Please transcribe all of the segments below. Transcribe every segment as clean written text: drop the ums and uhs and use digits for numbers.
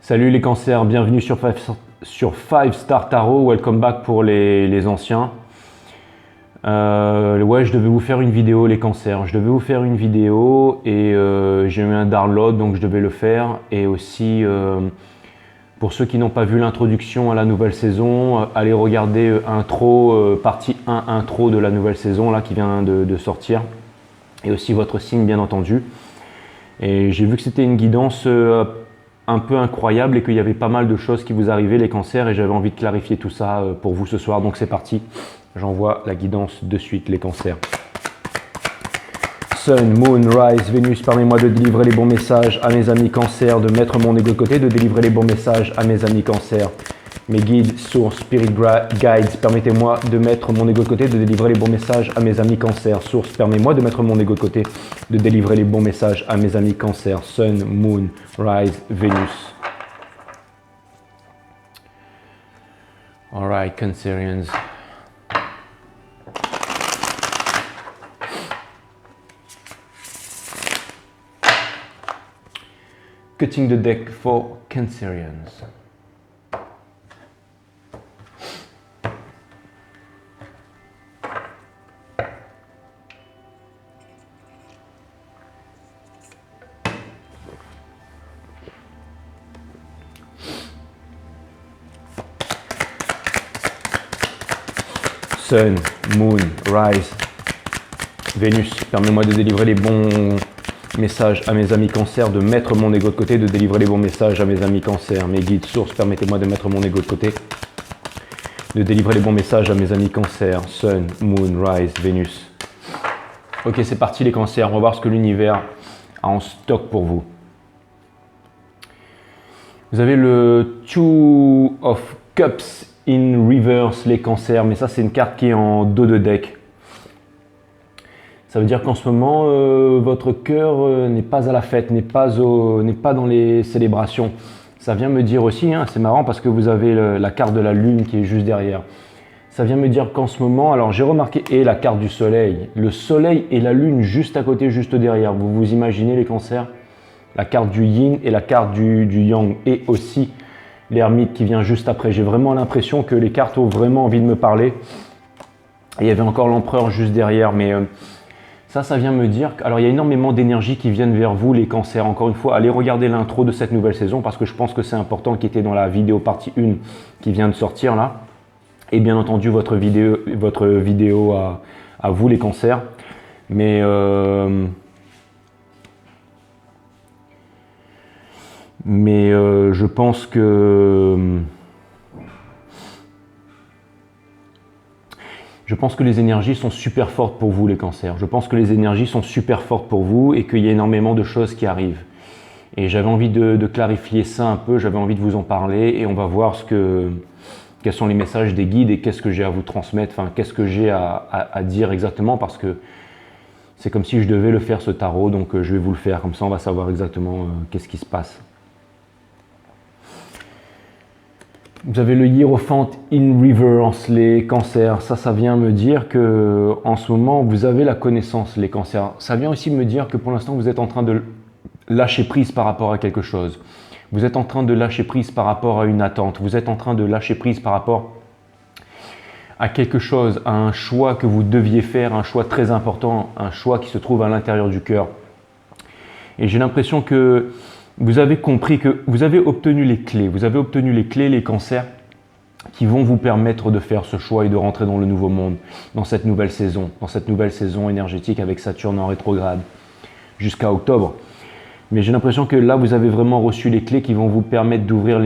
Salut les cancers, bienvenue sur 5 Star Tarot, welcome back pour les anciens. Ouais, je devais vous faire une vidéo les cancers, et j'ai eu un download donc je devais le faire. Et aussi, pour ceux qui n'ont pas vu l'introduction à la nouvelle saison, allez regarder partie 1 intro de la nouvelle saison là qui vient de sortir. Et aussi votre signe bien entendu. Et j'ai vu que c'était une guidance un peu incroyable et qu'il y avait pas mal de choses qui vous arrivaient les cancers et j'avais envie de clarifier tout ça pour vous ce soir. Donc c'est parti, j'envoie la guidance de suite les cancers. Sun, Moon, Rise, Vénus, permets-moi de délivrer les bons messages à mes amis cancers, de mettre mon ego de côté, de délivrer les bons messages à mes amis cancers. Mes guides, sources, spirit guides, permettez-moi de mettre mon ego de côté, de délivrer les bons messages à mes amis cancers. Source, permets-moi de mettre mon ego de côté, de délivrer les bons messages à mes amis cancers. Sun, Moon, Rise, Vénus. Alright, Cancerians. Cutting the deck for Cancerians. Sun, Moon, Rise, Vénus, permets-moi de délivrer les bons messages à mes amis cancers, de mettre mon ego de côté, de délivrer les bons messages à mes amis cancers. Mes guides, sources, permettez-moi de mettre mon ego de côté, de délivrer les bons messages à mes amis cancers. Sun, Moon, Rise, Vénus. Ok, c'est parti les cancers, on va voir ce que l'univers a en stock pour vous. Vous avez le Two of Cups in reverse les cancers, mais ça c'est une carte qui est en dos de deck. Ça veut dire qu'en ce moment, votre cœur n'est pas à la fête, n'est pas dans les célébrations. Ça vient me dire aussi, hein, c'est marrant parce que vous avez la carte de la lune qui est juste derrière. Ça vient me dire qu'en ce moment, alors j'ai remarqué, et la carte du soleil, le soleil et la lune juste à côté, juste derrière. Vous vous imaginez les cancers? La carte du yin et la carte du yang, et aussi l'ermite qui vient juste après. J'ai vraiment l'impression que les cartes ont vraiment envie de me parler. Et il y avait encore l'empereur juste derrière, mais ça vient me dire... Alors il y a énormément d'énergie qui viennent vers vous les cancers. Encore une fois, allez regarder l'intro de cette nouvelle saison parce que je pense que c'est important, qui était dans la vidéo partie 1 qui vient de sortir là. Et bien entendu votre vidéo à vous les cancers. Mais... je pense que les énergies sont super fortes pour vous les cancers. Je pense que les énergies sont super fortes pour vous et qu'il y a énormément de choses qui arrivent. Et j'avais envie de clarifier ça un peu, j'avais envie de vous en parler et on va voir quels sont les messages des guides et qu'est-ce que j'ai à vous transmettre, enfin qu'est-ce que j'ai à dire exactement parce que c'est comme si je devais le faire ce tarot, donc je vais vous le faire, comme ça on va savoir exactement qu'est-ce qui se passe. Vous avez le Hiérophant in reverse, les cancers. Ça vient me dire que en ce moment, vous avez la connaissance, les cancers. Ça vient aussi me dire que pour l'instant, vous êtes en train de lâcher prise par rapport à quelque chose. Vous êtes en train de lâcher prise par rapport à une attente. Vous êtes en train de lâcher prise par rapport à quelque chose, à un choix que vous deviez faire, un choix très important, un choix qui se trouve à l'intérieur du cœur. Et j'ai l'impression que vous avez compris que vous avez obtenu les clés. Vous avez obtenu les clés, les cancers, qui vont vous permettre de faire ce choix et de rentrer dans le nouveau monde, dans cette nouvelle saison énergétique avec Saturne en rétrograde jusqu'à octobre. Mais j'ai l'impression que là, vous avez vraiment reçu les clés qui vont vous permettre d'ouvrir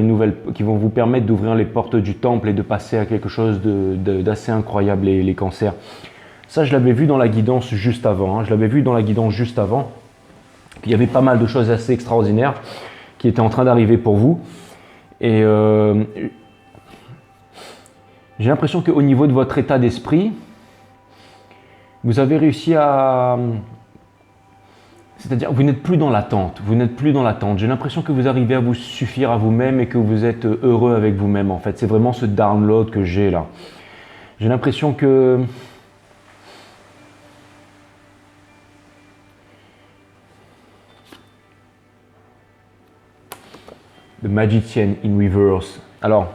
les portes du temple et de passer à quelque chose d'assez incroyable, les cancers. Ça, je l'avais vu dans la guidance juste avant. Il y avait pas mal de choses assez extraordinaires qui étaient en train d'arriver pour vous. Et j'ai l'impression qu'au niveau de votre état d'esprit, vous avez réussi à... C'est-à-dire, vous n'êtes plus dans l'attente. J'ai l'impression que vous arrivez à vous suffire à vous-même et que vous êtes heureux avec vous-même, en fait. C'est vraiment ce download que j'ai là. J'ai l'impression que... The Magician in Reverse. Alors,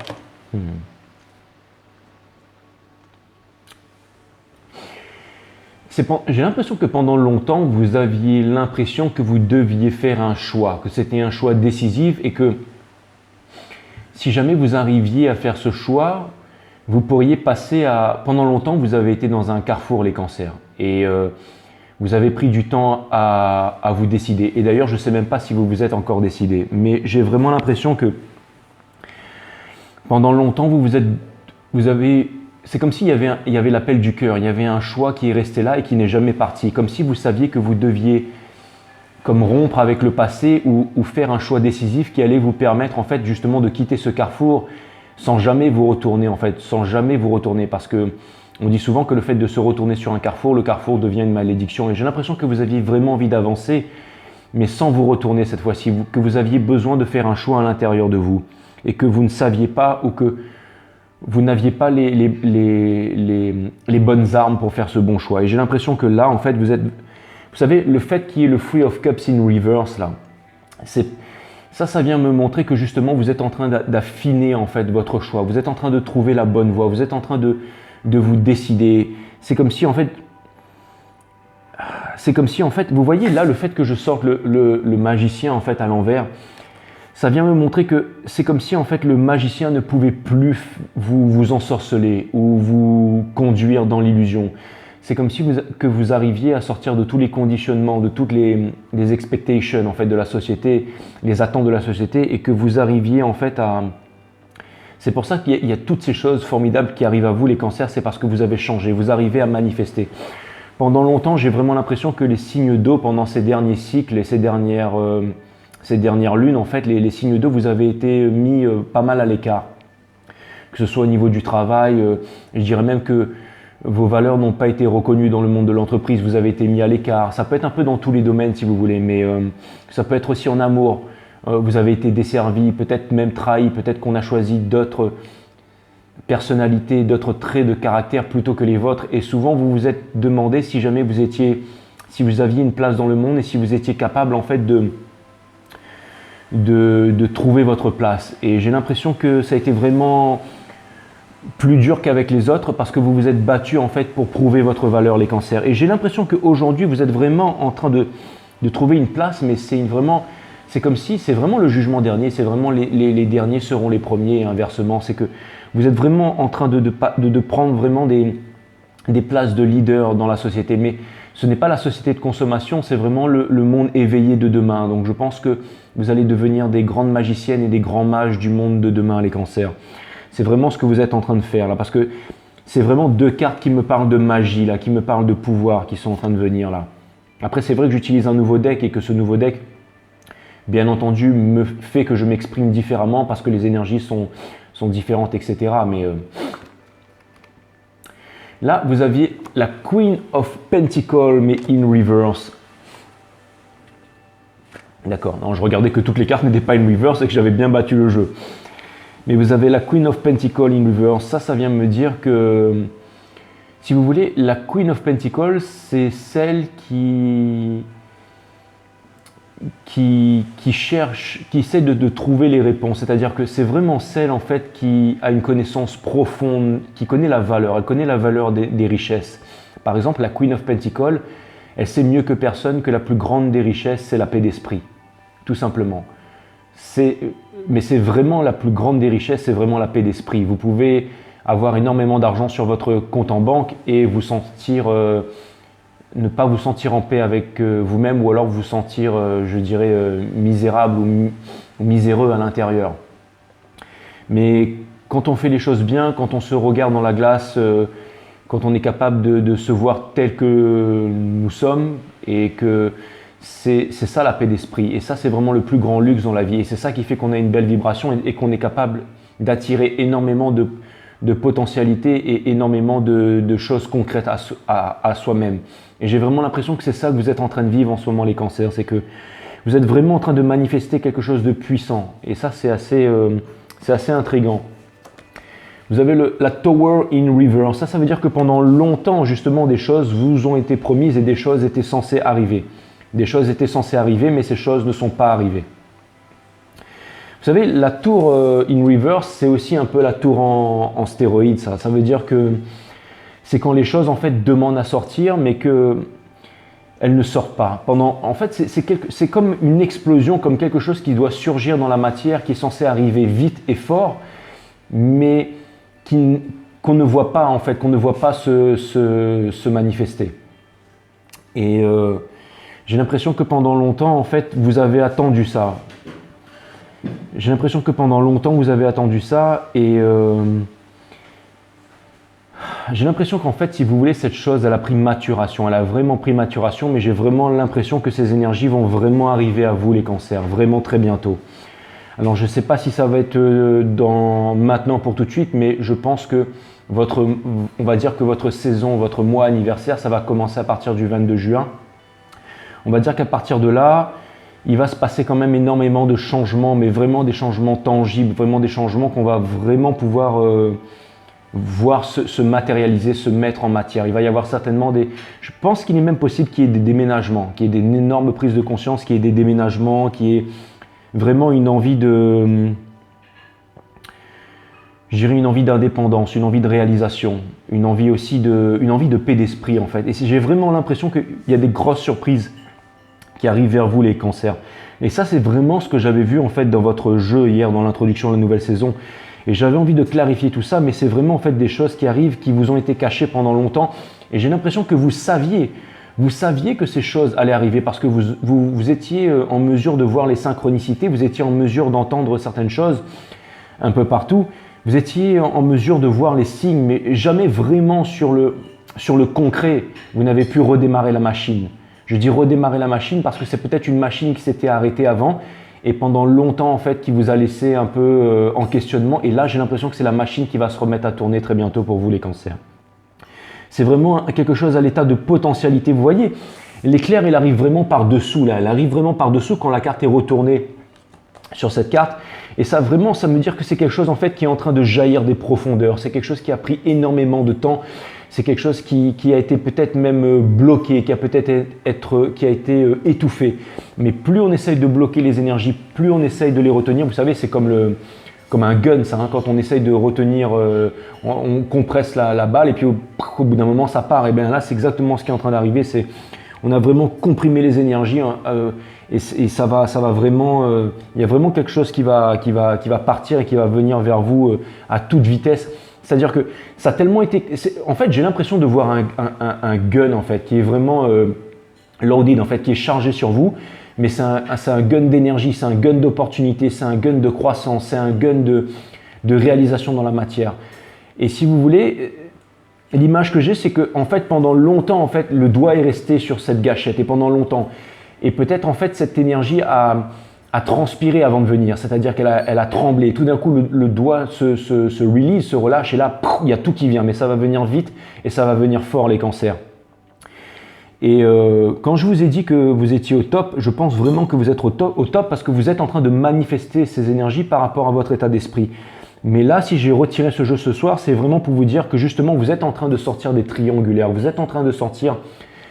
j'ai l'impression que pendant longtemps, vous aviez l'impression que vous deviez faire un choix, que c'était un choix décisif et que si jamais vous arriviez à faire ce choix, vous pourriez passer à… Pendant longtemps, vous avez été dans un carrefour, les cancers. Et vous avez pris du temps à vous décider. Et d'ailleurs, je ne sais même pas si vous vous êtes encore décidé. Mais j'ai vraiment l'impression que pendant longtemps, c'est comme s'il y avait l'appel du cœur. Il y avait un choix qui est resté là et qui n'est jamais parti. Comme si vous saviez que vous deviez comme rompre avec le passé ou faire un choix décisif qui allait vous permettre en fait justement de quitter ce carrefour sans jamais vous retourner en fait, sans jamais vous retourner parce que on dit souvent que le fait de se retourner sur un carrefour, le carrefour devient une malédiction et j'ai l'impression que vous aviez vraiment envie d'avancer mais sans vous retourner cette fois-ci, que vous aviez besoin de faire un choix à l'intérieur de vous et que vous ne saviez pas ou que vous n'aviez pas les bonnes armes pour faire ce bon choix. Et j'ai l'impression que là, en fait, vous savez, le fait qu'il y ait le Three of Cups in reverse, là, ça vient me montrer que justement, vous êtes en train d'affiner, en fait, votre choix. Vous êtes en train de trouver la bonne voie. Vous êtes en train de vous décider. C'est comme si, en fait, vous voyez là, le fait que je sorte le magicien, en fait, à l'envers, ça vient me montrer que c'est comme si en fait le magicien ne pouvait plus vous ensorceler ou vous conduire dans l'illusion. C'est comme si vous arriviez à sortir de tous les conditionnements, de toutes les expectations en fait de la société, les attentes de la société et que vous arriviez en fait à… C'est pour ça qu'il y a toutes ces choses formidables qui arrivent à vous les cancers, c'est parce que vous avez changé, vous arrivez à manifester. Pendant longtemps, j'ai vraiment l'impression que les signes d'eau pendant ces derniers cycles et ces dernières lunes, en fait, les signes d'eau, vous avez été mis pas mal à l'écart. Que ce soit au niveau du travail, je dirais même que vos valeurs n'ont pas été reconnues dans le monde de l'entreprise, vous avez été mis à l'écart. Ça peut être un peu dans tous les domaines si vous voulez, mais ça peut être aussi en amour. Vous avez été desservi, peut-être même trahi, peut-être qu'on a choisi d'autres personnalités, d'autres traits de caractère plutôt que les vôtres. Et souvent, vous vous êtes demandé si jamais si vous aviez une place dans le monde et si vous étiez capable en fait de trouver votre place. Et j'ai l'impression que ça a été vraiment plus dur qu'avec les autres parce que vous vous êtes battu en fait pour prouver votre valeur, les cancers. Et j'ai l'impression qu'aujourd'hui, vous êtes vraiment en train de trouver une place, mais c'est comme si c'est vraiment le jugement dernier, c'est vraiment les derniers seront les premiers et inversement. C'est que vous êtes vraiment en train de prendre vraiment des places de leader dans la société. Mais ce n'est pas la société de consommation, c'est vraiment le monde éveillé de demain. Donc je pense que vous allez devenir des grandes magiciennes et des grands mages du monde de demain, les cancers. C'est vraiment ce que vous êtes en train de faire là, parce que c'est vraiment deux cartes qui me parlent de magie, là, qui me parlent de pouvoir, qui sont en train de venir là. Après, c'est vrai que j'utilise un nouveau deck et que ce nouveau deck, bien entendu, me fait que je m'exprime différemment parce que les énergies sont différentes, etc. Mais là, vous aviez la Queen of Pentacles, mais in reverse. D'accord, non, je regardais que toutes les cartes n'étaient pas in reverse et que j'avais bien battu le jeu. Mais vous avez la Queen of Pentacles in reverse. Ça vient me dire que, si vous voulez, la Queen of Pentacles, c'est celle qui cherche, qui essaie de trouver les réponses. C'est-à-dire que c'est vraiment celle, en fait, qui a une connaissance profonde, qui connaît la valeur. Elle connaît la valeur des richesses. Par exemple, la Queen of Pentacles, elle sait mieux que personne que la plus grande des richesses, c'est la paix d'esprit. Tout simplement. Mais c'est vraiment la plus grande des richesses, c'est vraiment la paix d'esprit. Vous pouvez avoir énormément d'argent sur votre compte en banque et vous sentir, ne pas vous sentir en paix avec vous-même ou alors vous sentir, je dirais, misérable ou miséreux à l'intérieur. Mais quand on fait les choses bien, quand on se regarde dans la glace, quand on est capable de se voir tel que nous sommes et que c'est ça la paix d'esprit. Et ça, c'est vraiment le plus grand luxe dans la vie. Et c'est ça qui fait qu'on a une belle vibration et qu'on est capable d'attirer énormément de potentialités et énormément de choses concrètes à soi-même. Et j'ai vraiment l'impression que c'est ça que vous êtes en train de vivre en ce moment, les cancers. C'est que vous êtes vraiment en train de manifester quelque chose de puissant. Et ça, c'est assez intriguant. Vous avez la Tower in Reverse. Ça veut dire que pendant longtemps, justement, des choses vous ont été promises et des choses étaient censées arriver. Des choses étaient censées arriver, mais ces choses ne sont pas arrivées. savez, la tour in reverse, c'est aussi un peu la tour en stéroïde. Ça veut dire que c'est quand les choses en fait demandent à sortir, mais que elles ne sortent pas. En fait, c'est comme une explosion, comme quelque chose qui doit surgir dans la matière, qui est censé arriver vite et fort, mais qu'on ne voit pas en fait, qu'on ne voit pas se manifester. Et j'ai l'impression que pendant longtemps, en fait, vous avez attendu ça. J'ai l'impression que pendant longtemps, vous avez attendu ça et j'ai l'impression qu'en fait, si vous voulez, cette chose, elle a pris maturation. Elle a vraiment pris maturation, mais j'ai vraiment l'impression que ces énergies vont vraiment arriver à vous, les cancers, vraiment très bientôt. Alors, je ne sais pas si ça va être maintenant pour tout de suite, mais je pense que on va dire que votre saison, votre mois anniversaire, ça va commencer à partir du 22 juin. On va dire qu'à partir de là, il va se passer quand même énormément de changements, mais vraiment des changements tangibles, vraiment des changements qu'on va vraiment pouvoir voir se matérialiser, se mettre en matière. Il va y avoir certainement je pense qu'il est même possible qu'il y ait des déménagements, qu'il y ait des énormes prises de conscience, qu'il y ait des déménagements, qu'il y ait vraiment une envie je dirais une envie d'indépendance, une envie de réalisation, une envie de paix d'esprit en fait. Et j'ai vraiment l'impression qu'il y a des grosses surprises qui arrivent vers vous, les cancers. Et ça, c'est vraiment ce que j'avais vu en fait dans votre jeu hier, dans l'introduction de la nouvelle saison. Et j'avais envie de clarifier tout ça, mais c'est vraiment en fait des choses qui arrivent, qui vous ont été cachées pendant longtemps. Et j'ai l'impression que vous saviez que ces choses allaient arriver parce que vous étiez en mesure de voir les synchronicités, vous étiez en mesure d'entendre certaines choses un peu partout. Vous étiez en mesure de voir les signes, mais jamais vraiment sur le concret. Vous n'avez pu redémarrer la machine. Je dis redémarrer la machine parce que c'est peut-être une machine qui s'était arrêtée avant et pendant longtemps en fait qui vous a laissé un peu en questionnement. Et là, j'ai l'impression que c'est la machine qui va se remettre à tourner très bientôt pour vous, les cancers. C'est vraiment quelque chose à l'état de potentialité. Vous voyez, l'éclair, il arrive vraiment par-dessous là. Elle arrive vraiment par-dessous quand la carte est retournée sur cette carte. Et ça vraiment, ça me dit que c'est quelque chose en fait qui est en train de jaillir des profondeurs. C'est quelque chose qui a pris énormément de temps. C'est quelque chose qui a été peut-être même bloqué, qui a été étouffé. Mais plus on essaye de bloquer les énergies, plus on essaye de les retenir. Vous savez, c'est comme un gun, ça. Hein, quand on essaye de retenir, on compresse la balle et puis au bout d'un moment, ça part. Et bien là, c'est exactement ce qui est en train d'arriver. On a vraiment comprimé les énergies. Hein, et ça va vraiment, il y a vraiment quelque chose qui va partir et qui va venir vers vous à toute vitesse. C'est-à-dire que ça a tellement été, en fait, j'ai l'impression de voir un gun en fait qui est vraiment loaded en fait, qui est chargé sur vous. Mais c'est un gun d'énergie, c'est un gun d'opportunité, c'est un gun de croissance, c'est un gun de réalisation dans la matière. Et si vous voulez, l'image que j'ai, c'est que en fait, pendant longtemps, en fait, le doigt est resté sur cette gâchette et pendant longtemps. Et peut-être en fait cette énergie a transpiré avant de venir, c'est-à-dire qu'elle a tremblé. Tout d'un coup, le doigt se release, se relâche et là, il y a tout qui vient. Mais ça va venir vite et ça va venir fort, les cancers. Et quand je vous ai dit que vous étiez au top, je pense vraiment que vous êtes au top parce que vous êtes en train de manifester ces énergies par rapport à votre état d'esprit. Mais là, si j'ai retiré ce jeu ce soir, c'est vraiment pour vous dire que justement, vous êtes en train de sortir des triangulaires, vous êtes en train de sortir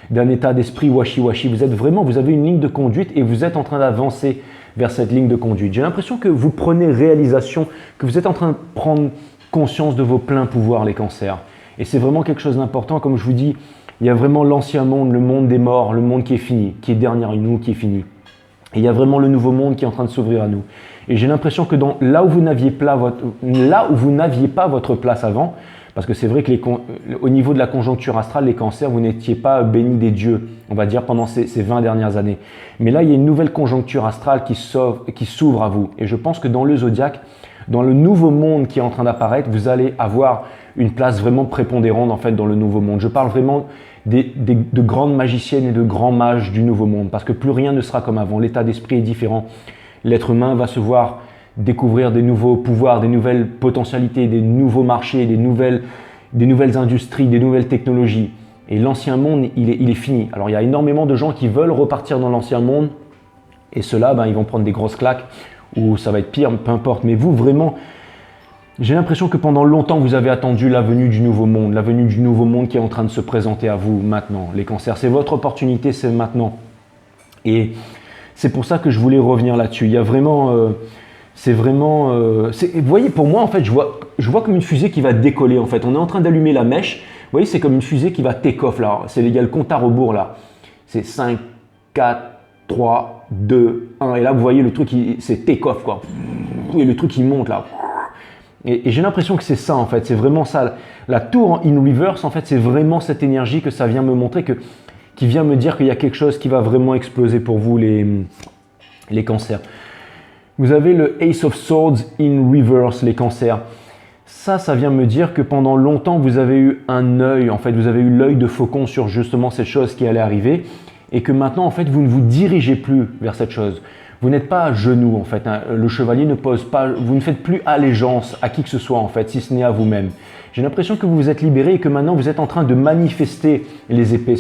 d'un état d'esprit washi-washi. Vous avez une ligne de conduite et vous êtes en train d'avancer vers cette ligne de conduite. J'ai l'impression que vous prenez réalisation, que vous êtes en train de prendre conscience de vos pleins pouvoirs, les cancers. Et c'est vraiment quelque chose d'important. Comme je vous dis, il y a vraiment l'ancien monde, le monde des morts, le monde qui est fini, qui est derrière nous, qui est fini. Et il y a vraiment le nouveau monde qui est en train de s'ouvrir à nous. Et j'ai l'impression que là où vous n'aviez pas votre place avant, parce que c'est vrai que au niveau de la conjoncture astrale, les cancers, vous n'étiez pas bénis des dieux, on va dire, pendant ces 20 dernières années. Mais là, il y a une nouvelle conjoncture astrale qui s'ouvre à vous. Et je pense que dans le zodiaque, dans le nouveau monde qui est en train d'apparaître, vous allez avoir une place vraiment prépondérante en fait dans le nouveau monde. Je parle vraiment de grandes magiciennes et de grands mages du nouveau monde, parce que plus rien ne sera comme avant. L'état d'esprit est différent. L'être humain va se voir découvrir des nouveaux pouvoirs, des nouvelles potentialités, des nouveaux marchés, des nouvelles industries, des nouvelles technologies. Et l'ancien monde, il est fini. Alors il y a énormément de gens qui veulent repartir dans l'ancien monde et ceux-là, ils vont prendre des grosses claques ou ça va être pire, peu importe. Mais vous, vraiment, j'ai l'impression que pendant longtemps, vous avez attendu la venue du nouveau monde qui est en train de se présenter à vous maintenant. Les cancers, c'est votre opportunité, c'est maintenant. Et c'est pour ça que je voulais revenir là-dessus. Il y a vraiment C'est vraiment, vous voyez, pour moi, en fait, je vois comme une fusée qui va décoller, en fait. On est en train d'allumer la mèche. Vous voyez, c'est comme une fusée qui va take off, là. Il y a le compte à rebours, là. C'est 5, 4, 3, 2, 1. Et là, vous voyez, le truc, c'est take off, quoi. Et le truc, il monte, là. Et j'ai l'impression que c'est ça, en fait. C'est vraiment ça. La tour in reverse, en fait, c'est vraiment cette énergie que ça vient me montrer, qui vient me dire qu'il y a quelque chose qui va vraiment exploser pour vous, les cancers. Vous avez le Ace of Swords in reverse, les cancers. Ça vient me dire que pendant longtemps, vous avez eu un œil, en fait, vous avez eu l'œil de faucon sur justement cette chose qui allait arriver et que maintenant, en fait, vous ne vous dirigez plus vers cette chose. Vous n'êtes pas à genoux, en fait. Hein. Le chevalier ne pose pas, vous ne faites plus allégeance à qui que ce soit, en fait, si ce n'est à vous-même. J'ai l'impression que vous vous êtes libéré et que maintenant, vous êtes en train de manifester les épées.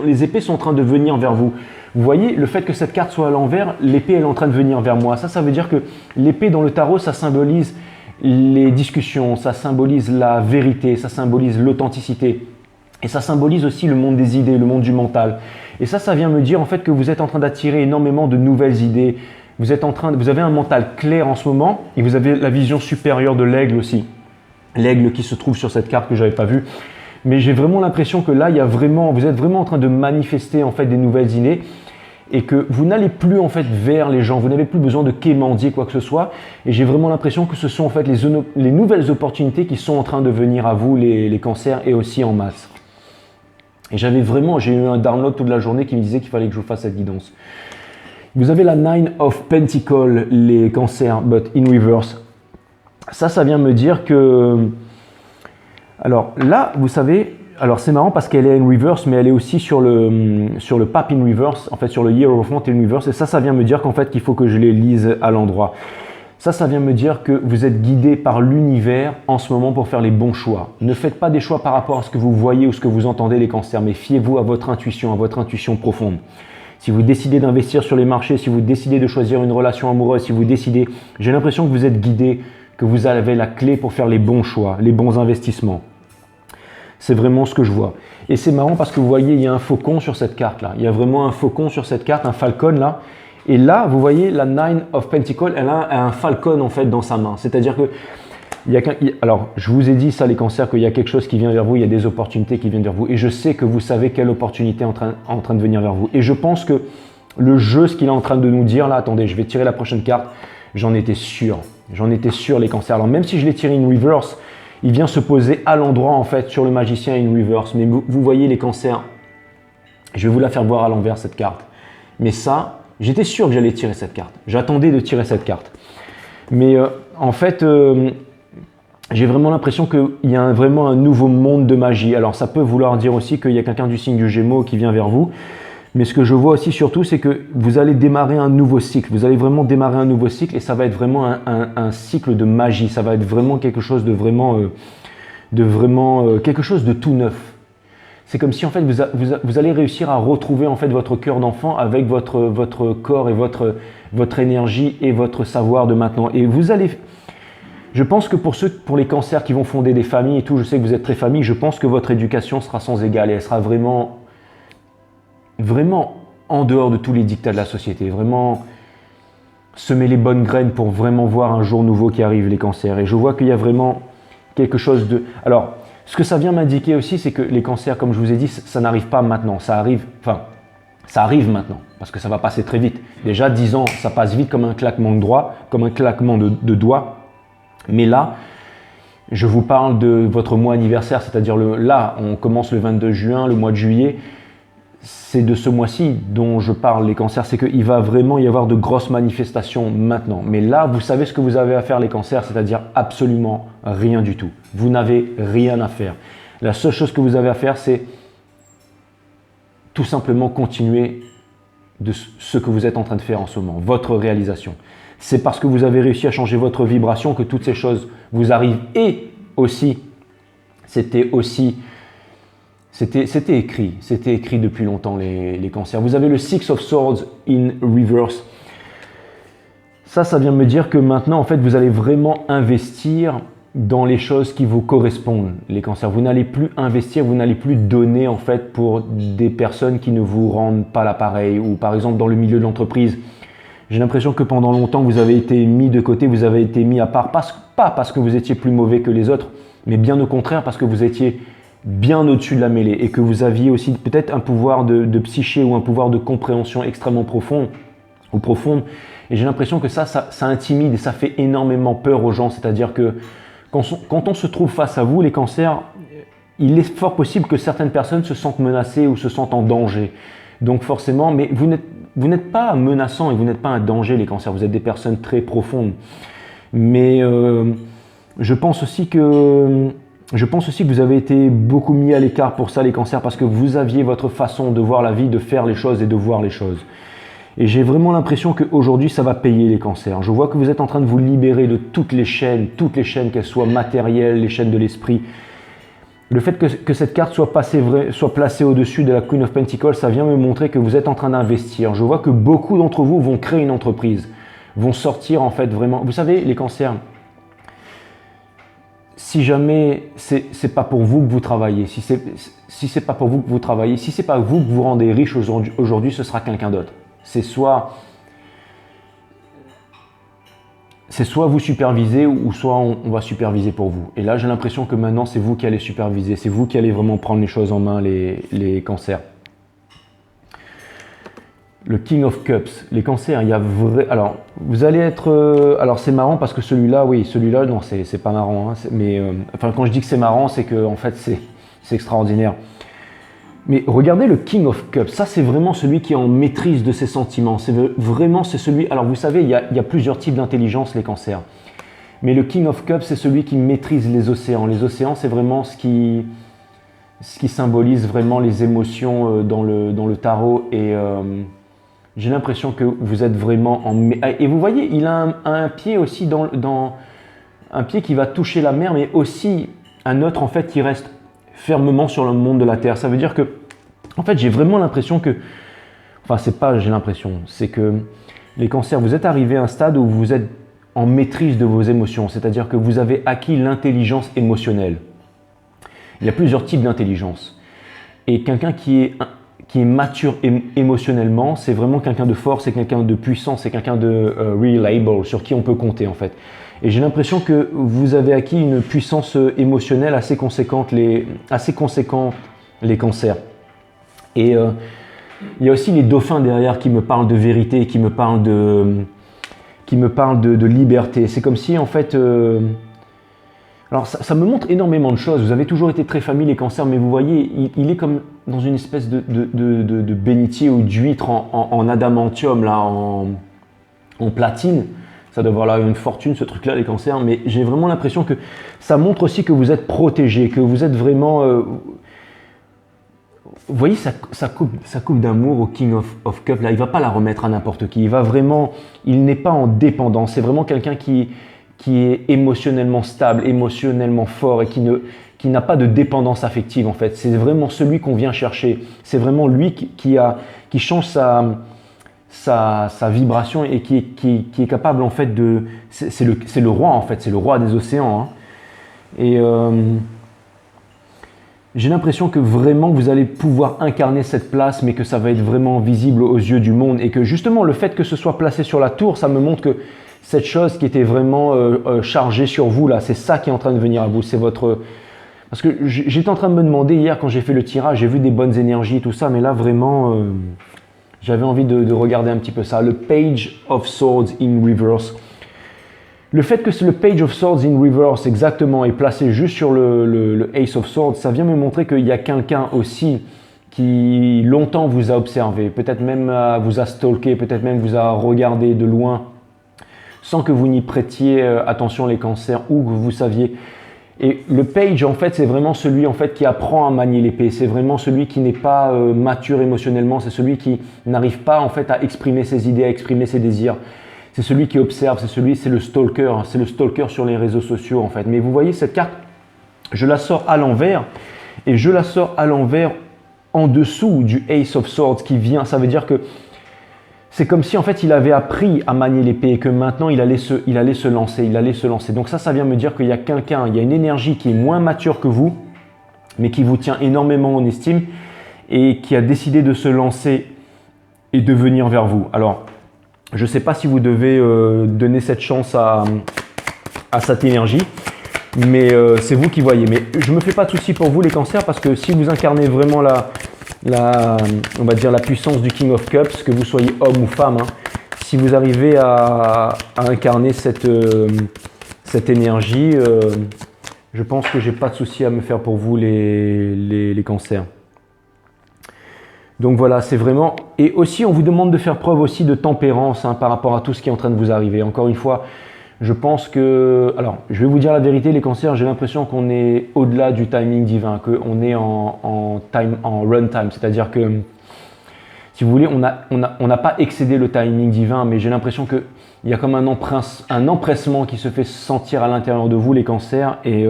Les épées sont en train de venir vers vous. Vous voyez, le fait que cette carte soit à l'envers, l'épée elle est en train de venir vers moi. Ça veut dire que l'épée dans le tarot, ça symbolise les discussions, ça symbolise la vérité, ça symbolise l'authenticité. Et ça symbolise aussi le monde des idées, le monde du mental. Et ça vient me dire en fait que vous êtes en train d'attirer énormément de nouvelles idées. Vous avez un mental clair en ce moment et vous avez la vision supérieure de l'aigle aussi. L'aigle qui se trouve sur cette carte que je n'avais pas vue. Mais j'ai vraiment l'impression que là, vous êtes vraiment en train de manifester en fait des nouvelles idées et que vous n'allez plus en fait vers les gens, vous n'avez plus besoin de quémander quoi que ce soit. Et j'ai vraiment l'impression que ce sont en fait les nouvelles opportunités qui sont en train de venir à vous, les cancers, et aussi en masse. Et j'ai eu un download toute la journée qui me disait qu'il fallait que je vous fasse cette guidance. Vous avez la Nine of Pentacles, les cancers, but in reverse. Ça vient me dire que... Alors là, vous savez, alors c'est marrant parce qu'elle est in reverse, mais elle est aussi sur le pape in reverse, en fait sur le Hierophant in reverse. Et ça vient me dire qu'en fait qu'il faut que je les lise à l'endroit. Ça vient me dire que vous êtes guidé par l'univers en ce moment pour faire les bons choix. Ne faites pas des choix par rapport à ce que vous voyez ou ce que vous entendez, les cancers, mais fiez-vous à votre intuition profonde. Si vous décidez d'investir sur les marchés, si vous décidez de choisir une relation amoureuse, si vous décidez, j'ai l'impression que vous êtes guidé, que vous avez la clé pour faire les bons choix, les bons investissements. C'est vraiment ce que je vois. Et c'est marrant parce que vous voyez, il y a un faucon sur cette carte-là. Il y a vraiment un faucon sur cette carte, un falcon là. Et là, vous voyez, la Nine of Pentacles, elle a un falcon en fait dans sa main. C'est-à-dire que, alors je vous ai dit ça les cancers, qu'il y a quelque chose qui vient vers vous, il y a des opportunités qui viennent vers vous. Et je sais que vous savez quelle opportunité est en train de venir vers vous. Et je pense que le jeu, ce qu'il est en train de nous dire là, attendez, je vais tirer la prochaine carte. J'en étais sûr les cancers. Alors même si je l'ai tiré in reverse, il vient se poser à l'endroit en fait sur le magicien in reverse. Mais vous voyez les cancers, je vais vous la faire voir à l'envers cette carte. Mais ça, j'étais sûr que j'allais tirer cette carte. J'attendais de tirer cette carte. Mais en fait, j'ai vraiment l'impression qu'il y a vraiment un nouveau monde de magie. Alors ça peut vouloir dire aussi qu'il y a quelqu'un du signe du Gémeaux qui vient vers vous. Mais ce que je vois aussi surtout, c'est que vous allez démarrer un nouveau cycle. Vous allez vraiment démarrer un nouveau cycle et ça va être vraiment un cycle de magie. Ça va être vraiment quelque chose de vraiment, quelque chose de tout neuf. C'est comme si en fait vous allez réussir à retrouver en fait votre cœur d'enfant avec votre corps et votre énergie et votre savoir de maintenant. Et vous allez, je pense que pour les cancers qui vont fonder des familles et tout, je sais que vous êtes très famille, je pense que votre éducation sera sans égal et elle sera vraiment en dehors de tous les dictats de la société, vraiment semer les bonnes graines pour vraiment voir un jour nouveau qui arrive, les cancers. Et je vois qu'il y a vraiment quelque chose de... Alors, ce que ça vient m'indiquer aussi, c'est que les cancers, comme je vous ai dit, ça n'arrive pas maintenant, ça arrive maintenant, parce que ça va passer très vite. Déjà, 10 ans, ça passe vite comme un claquement de doigts. Mais là, je vous parle de votre mois anniversaire, c'est-à-dire là, on commence le 22 juin, le mois de juillet. C'est de ce mois-ci dont je parle, les cancers, c'est qu'il va vraiment y avoir de grosses manifestations maintenant. Mais là, vous savez ce que vous avez à faire, les cancers, c'est-à-dire absolument rien du tout. Vous n'avez rien à faire. La seule chose que vous avez à faire, c'est tout simplement continuer de ce que vous êtes en train de faire en ce moment, votre réalisation. C'est parce que vous avez réussi à changer votre vibration que toutes ces choses vous arrivent. Et aussi, c'était écrit depuis longtemps, les cancers. Vous avez le Six of Swords in reverse. Ça vient me dire que maintenant, en fait, vous allez vraiment investir dans les choses qui vous correspondent, les cancers. Vous n'allez plus investir, vous n'allez plus donner, en fait, pour des personnes qui ne vous rendent pas l'appareil. Ou par exemple, dans le milieu de l'entreprise, J'ai l'impression que pendant longtemps, vous avez été mis de côté, vous avez été mis à part, pas parce que vous étiez plus mauvais que les autres, mais bien au contraire parce que vous étiez bien au-dessus de la mêlée et que vous aviez aussi peut-être un pouvoir de psyché ou un pouvoir de compréhension extrêmement profond ou profonde. Et j'ai l'impression que ça intimide et ça fait énormément peur aux gens. C'est-à-dire que quand on se trouve face à vous, les cancers, il est fort possible que certaines personnes se sentent menacées ou se sentent en danger. Donc forcément, mais vous n'êtes pas menaçant et vous n'êtes pas un danger, les cancers. Vous êtes des personnes très profondes. Mais je pense aussi que vous avez été beaucoup mis à l'écart pour ça, les cancers, parce que vous aviez votre façon de voir la vie, de faire les choses et de voir les choses. Et j'ai vraiment l'impression qu'aujourd'hui, ça va payer, les cancers. Je vois que vous êtes en train de vous libérer de toutes les chaînes, qu'elles soient matérielles, les chaînes de l'esprit. Le fait que cette carte soit placée au-dessus de la Queen of Pentacles, ça vient me montrer que vous êtes en train d'investir. Je vois que beaucoup d'entre vous vont créer une entreprise, vont sortir en fait vraiment. Vous savez, les cancers, si jamais c'est pas pour vous que vous travaillez, si c'est pas pour vous que vous travaillez, si c'est pas vous que vous rendez riche aujourd'hui, ce sera quelqu'un d'autre. C'est soit vous supervisez ou soit on va superviser pour vous. Et là, j'ai l'impression que maintenant, c'est vous qui allez superviser, c'est vous qui allez vraiment prendre les choses en main, les cancers. Le King of Cups, les cancers, il y a alors, vous allez être... alors, c'est marrant parce que celui-là, non, c'est pas marrant. Hein, mais enfin, quand je dis que c'est marrant, c'est que en fait, c'est extraordinaire. Mais regardez le King of Cups, ça c'est vraiment celui qui est en maîtrise de ses sentiments. C'est celui. Alors vous savez, il y a plusieurs types d'intelligence, les cancers. Mais le King of Cups, c'est celui qui maîtrise les océans. Les océans, c'est vraiment ce qui symbolise vraiment les émotions dans le tarot. Et j'ai l'impression que vous êtes vraiment en. Et vous voyez, il a un pied aussi un pied qui va toucher la mer, mais aussi un autre en fait qui reste fermement sur le monde de la Terre. Ça veut dire que, en fait, j'ai vraiment l'impression que, enfin, c'est que les cancers, vous êtes arrivés à un stade où vous êtes en maîtrise de vos émotions, c'est-à-dire que vous avez acquis l'intelligence émotionnelle. Il y a plusieurs types d'intelligence. Et quelqu'un qui est mature émotionnellement, c'est vraiment quelqu'un de fort, c'est quelqu'un de puissant, c'est quelqu'un de reliable, sur qui on peut compter en fait. Et j'ai l'impression que vous avez acquis une puissance émotionnelle assez conséquente, les cancers. Et il y a aussi les dauphins derrière qui me parlent de vérité, qui me parlent de liberté. C'est comme si en fait... alors ça me montre énormément de choses. Vous avez toujours été très famille les cancers, mais vous voyez, il est comme dans une espèce de bénitier ou d'huître en adamantium, là, en platine. Ça doit avoir là une fortune, ce truc-là, les cancers. Mais j'ai vraiment l'impression que ça montre aussi que vous êtes protégé, que vous êtes vraiment... vous voyez sa coupe d'amour au King of Cups, là, il ne va pas la remettre à n'importe qui. Il n'est pas en dépendance. C'est vraiment quelqu'un qui est émotionnellement stable, émotionnellement fort et qui n'a pas de dépendance affective en fait. C'est vraiment celui qu'on vient chercher. C'est vraiment lui qui change sa vibration et qui est capable en fait de... C'est le roi en fait, c'est le roi des océans. Hein. Et j'ai l'impression que vraiment vous allez pouvoir incarner cette place, mais que ça va être vraiment visible aux yeux du monde et que justement le fait que ce soit placé sur la tour, ça me montre que cette chose qui était vraiment chargée sur vous là, c'est ça qui est en train de venir à vous. C'est votre... Parce que j'étais en train de me demander hier quand j'ai fait le tirage, j'ai vu des bonnes énergies et tout ça, mais là vraiment, j'avais envie de regarder un petit peu ça. Le Page of Swords in Reverse. Le fait que le Page of Swords in Reverse exactement est placé juste sur le Ace of Swords, ça vient me montrer qu'il y a quelqu'un aussi qui longtemps vous a observé, peut-être même vous a stalké, peut-être même vous a regardé de loin, sans que vous n'y prêtiez attention les cancers ou que vous saviez. Et le page, en fait, c'est vraiment celui en fait, qui apprend à manier l'épée. C'est vraiment celui qui n'est pas mature émotionnellement. C'est celui qui n'arrive pas en fait, à exprimer ses idées, à exprimer ses désirs. C'est celui qui observe, c'est le stalker. C'est le stalker sur les réseaux sociaux en fait. Mais vous voyez cette carte, je la sors à l'envers et je la sors à l'envers en dessous du Ace of Swords qui vient. Ça veut dire que c'est comme si en fait il avait appris à manier l'épée et que maintenant il allait se lancer. Donc ça vient me dire qu'il y a quelqu'un, il y a une énergie qui est moins mature que vous, mais qui vous tient énormément en estime et qui a décidé de se lancer et de venir vers vous. Alors, Je ne sais pas si vous devez donner cette chance à cette énergie, mais c'est vous qui voyez. Mais je ne me fais pas de soucis pour vous les cancers, parce que si vous incarnez vraiment on va dire la puissance du King of Cups, que vous soyez homme ou femme, hein, si vous arrivez à incarner cette énergie, je pense que j'ai pas de souci à me faire pour vous les cancers. Donc voilà, c'est vraiment… Et aussi, on vous demande de faire preuve aussi de tempérance hein, par rapport à tout ce qui est en train de vous arriver. Encore une fois, je pense que… Alors, je vais vous dire la vérité, les cancers, j'ai l'impression qu'on est au-delà du timing divin, qu'on est en run time. C'est-à-dire que, si vous voulez, on n'a pas excédé le timing divin, mais j'ai l'impression qu'il y a comme un empressement qui se fait sentir à l'intérieur de vous, les cancers. Et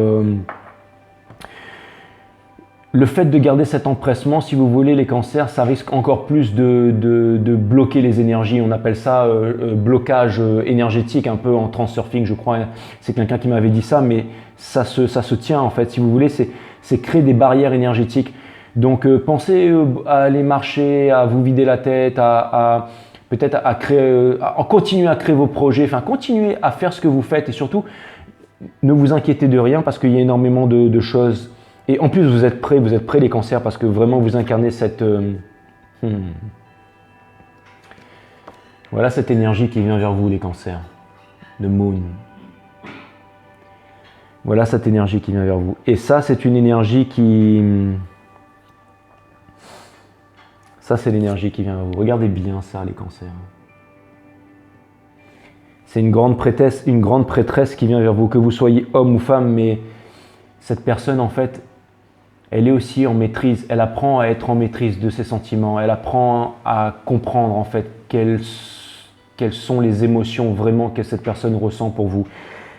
le fait de garder cet empressement, si vous voulez, les cancers, ça risque encore plus de bloquer les énergies. On appelle ça blocage énergétique, un peu en transurfing, je crois. C'est quelqu'un qui m'avait dit ça, mais ça se tient en fait. Si vous voulez, c'est créer des barrières énergétiques. Donc pensez à aller marcher, à vous vider la tête, peut-être à continuer à créer vos projets, enfin continuez à faire ce que vous faites et surtout ne vous inquiétez de rien parce qu'il y a énormément de choses. Et en plus, vous êtes prêts les cancers, parce que vraiment vous incarnez cette… Voilà cette énergie qui vient vers vous, les cancers. The Moon. Voilà cette énergie qui vient vers vous. Et ça, c'est une énergie qui… Ça, c'est l'énergie qui vient vers vous. Regardez bien ça, les cancers. C'est une grande prêtresse qui vient vers vous, que vous soyez homme ou femme, mais cette personne, en fait, elle est aussi en maîtrise, elle apprend à être en maîtrise de ses sentiments, elle apprend à comprendre en fait quelles sont les émotions vraiment que cette personne ressent pour vous.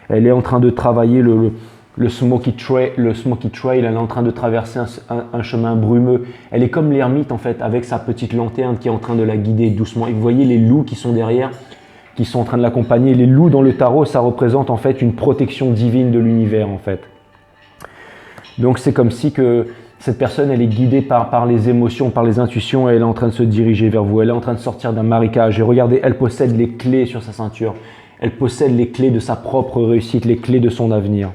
Elle est en train de travailler le Smoky Trail, elle est en train de traverser un chemin brumeux. Elle est comme l'ermite en fait, avec sa petite lanterne qui est en train de la guider doucement. Et vous voyez les loups qui sont derrière, qui sont en train de l'accompagner. Les loups dans le tarot, ça représente en fait une protection divine de l'univers en fait. Donc c'est comme si que cette personne, elle est guidée par les émotions, par les intuitions et elle est en train de se diriger vers vous. Elle est en train de sortir d'un marécage et regardez, elle possède les clés sur sa ceinture. Elle possède les clés de sa propre réussite, les clés de son avenir.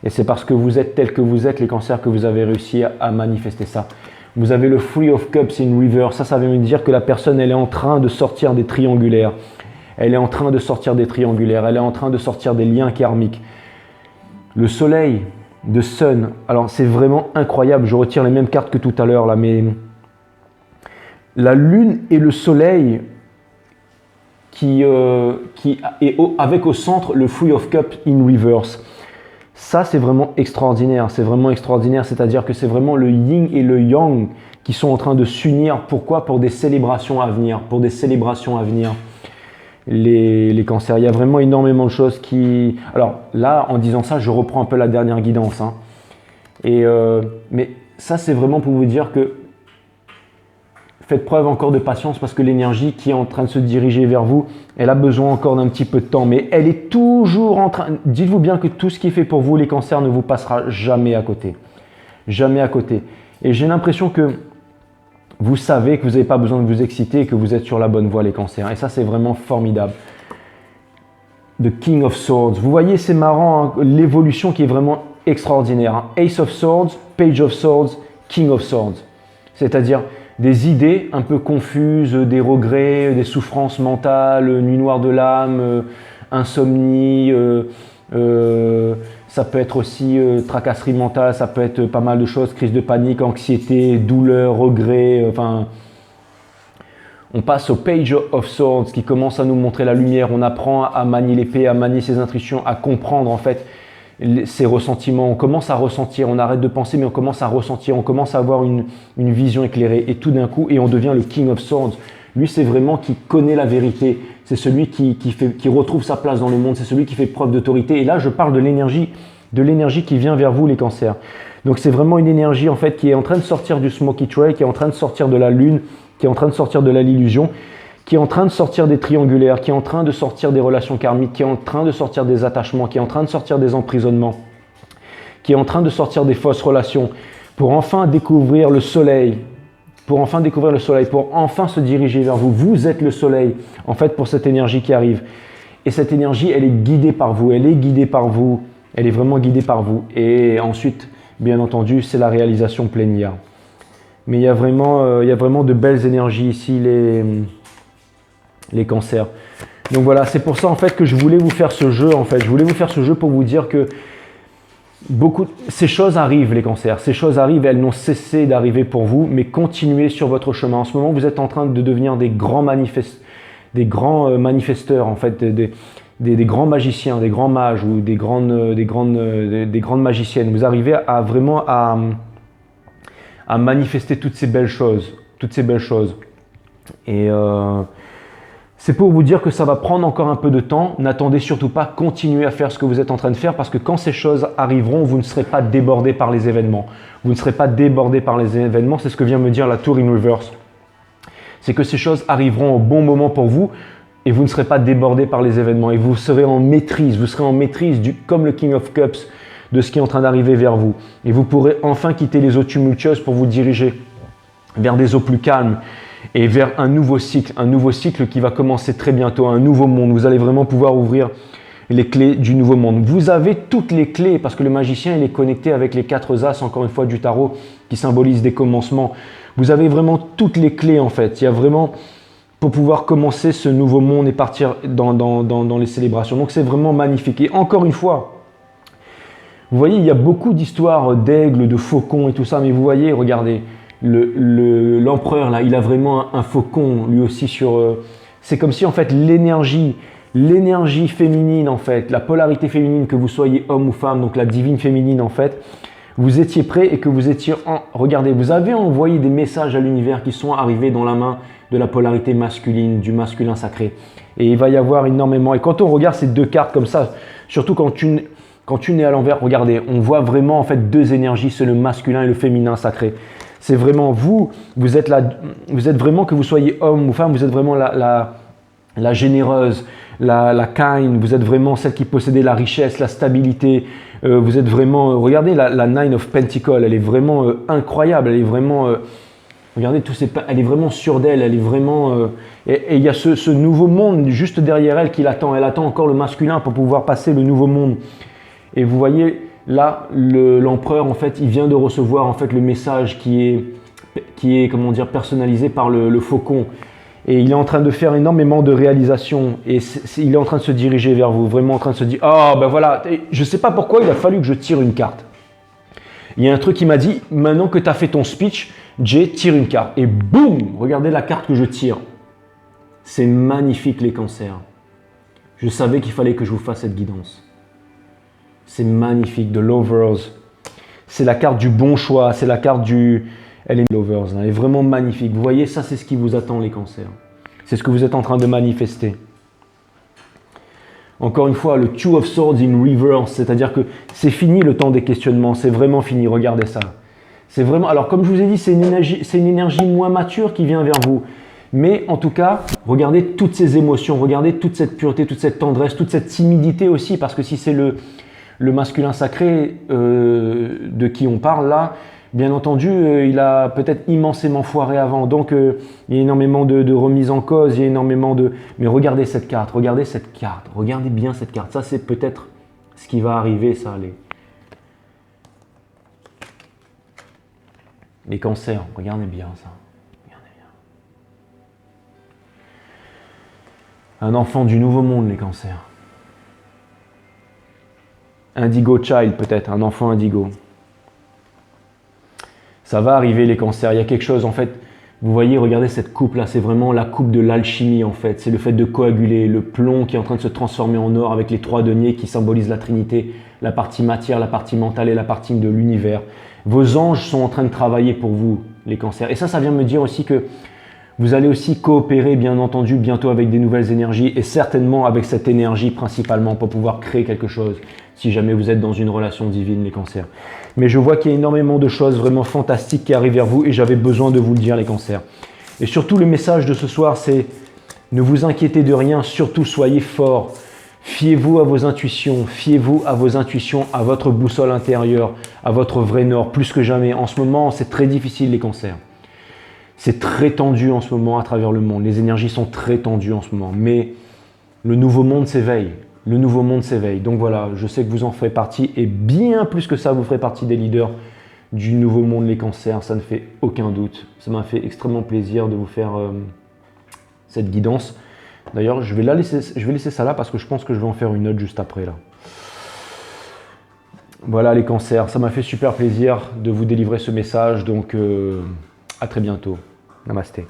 Et c'est parce que vous êtes tel que vous êtes, les cancers, que vous avez réussi à manifester ça. Vous avez le Three of Cups in reverse. Ça veut dire que la personne, elle est en train de sortir des triangulaires. Elle est en train de sortir des triangulaires. Elle est en train de sortir des liens karmiques. Le soleil… de Sun, alors c'est vraiment incroyable, je retire les mêmes cartes que tout à l'heure là, mais la lune et le soleil qui est avec au centre le Three of Cups in reverse, ça c'est vraiment extraordinaire, c'est-à-dire que c'est vraiment le yin et le yang qui sont en train de s'unir. Pourquoi? Pour des célébrations à venir, les cancers. Il y a vraiment énormément de choses qui… Alors là, en disant ça, je reprends un peu la dernière guidance. Hein. Mais ça, c'est vraiment pour vous dire que faites preuve encore de patience parce que l'énergie qui est en train de se diriger vers vous, elle a besoin encore d'un petit peu de temps. Mais elle est toujours en train… Dites-vous bien que tout ce qui est fait pour vous, les cancers, ne vous passera jamais à côté. Jamais à côté. Et j'ai l'impression que vous savez que vous n'avez pas besoin de vous exciter et que vous êtes sur la bonne voie, les cancers. Et ça, c'est vraiment formidable. The King of Swords. Vous voyez, c'est marrant, hein, l'évolution qui est vraiment extraordinaire. Hein. Ace of Swords, Page of Swords, King of Swords. C'est-à-dire des idées un peu confuses, des regrets, des souffrances mentales, nuit noire de l'âme, insomnie, ça peut être aussi tracasserie mentale, ça peut être pas mal de choses, crise de panique, anxiété, douleur, regret, enfin… On passe au Page of Swords qui commence à nous montrer la lumière, on apprend à manier l'épée, à manier ses intuitions, à comprendre en fait ses ressentiments, on commence à ressentir, on arrête de penser mais on commence à ressentir, on commence à avoir une vision éclairée et tout d'un coup, et on devient le King of Swords. Lui, c'est vraiment qui connaît la vérité, c'est celui qui retrouve sa place dans le monde, c'est celui qui fait preuve d'autorité. Et là, je parle de l'énergie qui vient vers vous, les cancers. Donc, c'est vraiment une énergie en fait qui est en train de sortir du Smoky Trail, qui est en train de sortir de la lune, qui est en train de sortir de l'illusion, qui est en train de sortir des triangulaires, qui est en train de sortir des relations karmiques, qui est en train de sortir des attachements, qui est en train de sortir des emprisonnements, qui est en train de sortir des fausses relations, pour enfin découvrir le soleil pour enfin découvrir le soleil, pour enfin se diriger vers vous. Vous êtes le soleil, en fait, pour cette énergie qui arrive. Et cette énergie, elle est guidée par vous, elle est guidée par vous, elle est vraiment guidée par vous. Et ensuite, bien entendu, c'est la réalisation plénière. Mais il y a vraiment de belles énergies ici, les cancers. Donc voilà, c'est pour ça en fait que je voulais vous faire ce jeu. En fait, je voulais vous faire ce jeu pour vous dire que ces choses arrivent, les cancers. Ces choses arrivent, elles n'ont cessé d'arriver pour vous, mais continuez sur votre chemin. En ce moment, vous êtes en train de devenir des grands manifesteurs, en fait, des grands magiciens, des grands mages ou des grandes magiciennes. Vous arrivez à vraiment à manifester toutes ces belles choses, Et c'est pour vous dire que ça va prendre encore un peu de temps. N'attendez surtout pas, continuez à faire ce que vous êtes en train de faire parce que quand ces choses arriveront, vous ne serez pas débordé par les événements. Vous ne serez pas débordé par les événements, c'est ce que vient me dire la Tour in Reverse. C'est que ces choses arriveront au bon moment pour vous et vous ne serez pas débordé par les événements et vous serez en maîtrise, comme le King of Cups, de ce qui est en train d'arriver vers vous. Et vous pourrez enfin quitter les eaux tumultueuses pour vous diriger vers des eaux plus calmes et vers un nouveau cycle qui va commencer très bientôt, un nouveau monde. Vous allez vraiment pouvoir ouvrir les clés du nouveau monde. Vous avez toutes les clés parce que le magicien il est connecté avec les 4 as, encore une fois, du tarot qui symbolisent des commencements. Vous avez vraiment toutes les clés en fait. Il y a vraiment pour pouvoir commencer ce nouveau monde et partir dans les célébrations. Donc c'est vraiment magnifique. Et encore une fois, vous voyez, il y a beaucoup d'histoires d'aigles, de faucons et tout ça, mais vous voyez, regardez, l'empereur là, il a vraiment un faucon lui aussi sur. C'est comme si en fait l'énergie féminine en fait, la polarité féminine, que vous soyez homme ou femme, donc la divine féminine en fait, vous étiez prêt et que vous étiez regardez, vous avez envoyé des messages à l'univers qui sont arrivés dans la main de la polarité masculine, du masculin sacré. Et il va y avoir énormément. Et quand on regarde ces deux cartes comme ça, surtout quand une est à l'envers, regardez, on voit vraiment en fait 2 énergies, c'est le masculin et le féminin sacré. C'est vraiment vous êtes vraiment, que vous soyez homme ou femme, vous êtes vraiment la généreuse, la kind, vous êtes vraiment celle qui possédait la richesse, la stabilité. Vous êtes vraiment, regardez la Nine of Pentacles, elle est vraiment incroyable, elle est vraiment, regardez elle est vraiment sûre d'elle, elle est vraiment, et il y a ce nouveau monde juste derrière elle qui l'attend, elle attend encore le masculin pour pouvoir passer le nouveau monde. Et vous voyez, là, l'empereur, en fait, il vient de recevoir en fait le message qui est comment dire, personnalisé par le faucon. Et il est en train de faire énormément de réalisations. Et il est en train de se diriger vers vous, vraiment en train de se dire « Ah, ben voilà, je ne sais pas pourquoi il a fallu que je tire une carte. » Il y a un truc qui m'a dit « Maintenant que tu as fait ton speech, Jay, tire une carte. » Et boum, regardez la carte que je tire. C'est magnifique les cancers. Je savais qu'il fallait que je vous fasse cette guidance. C'est magnifique, de Lovers. C'est la carte du bon choix, c'est la carte du... Elle est Lovers, elle est vraiment magnifique. Vous voyez, ça c'est ce qui vous attend les cancers. C'est ce que vous êtes en train de manifester. Encore une fois, le Two of Swords in Reverse, c'est-à-dire que c'est fini le temps des questionnements, c'est vraiment fini, regardez ça. C'est vraiment... Alors comme je vous ai dit, c'est une énergie moins mature qui vient vers vous. Mais en tout cas, regardez toutes ces émotions, regardez toute cette pureté, toute cette tendresse, toute cette timidité aussi, parce que si c'est le masculin sacré de qui on parle là, bien entendu, il a peut-être immensément foiré avant. Donc, il y a énormément de remises en cause, il y a énormément de... Mais regardez cette carte, regardez bien cette carte. Ça, c'est peut-être ce qui va arriver, ça, les cancers. Regardez bien ça. Regardez bien. Un enfant du nouveau monde, les cancers. Indigo Child peut-être, un enfant indigo. Ça va arriver les cancers, il y a quelque chose en fait, vous voyez, regardez cette coupe là, c'est vraiment la coupe de l'alchimie en fait, c'est le fait de coaguler, le plomb qui est en train de se transformer en or avec les 3 deniers qui symbolisent la Trinité, la partie matière, la partie mentale et la partie de l'univers. Vos anges sont en train de travailler pour vous, les cancers. Et ça vient me dire aussi que vous allez aussi coopérer, bien entendu, bientôt avec des nouvelles énergies et certainement avec cette énergie principalement pour pouvoir créer quelque chose, si jamais vous êtes dans une relation divine, les cancers. Mais je vois qu'il y a énormément de choses vraiment fantastiques qui arrivent vers vous et j'avais besoin de vous le dire, les cancers. Et surtout, le message de ce soir, c'est ne vous inquiétez de rien, surtout soyez forts. Fiez-vous à vos intuitions, à votre boussole intérieure, à votre vrai nord, plus que jamais. En ce moment, c'est très difficile, les cancers. C'est très tendu en ce moment à travers le monde. Les énergies sont très tendues en ce moment. Mais le nouveau monde s'éveille. Le nouveau monde s'éveille. Donc voilà, je sais que vous en ferez partie. Et bien plus que ça, vous ferez partie des leaders du nouveau monde, les cancers. Ça ne fait aucun doute. Ça m'a fait extrêmement plaisir de vous faire cette guidance. D'ailleurs, je vais laisser ça là parce que je pense que je vais en faire une autre juste après là. Voilà les cancers, ça m'a fait super plaisir de vous délivrer ce message. Donc à très bientôt. Namasté.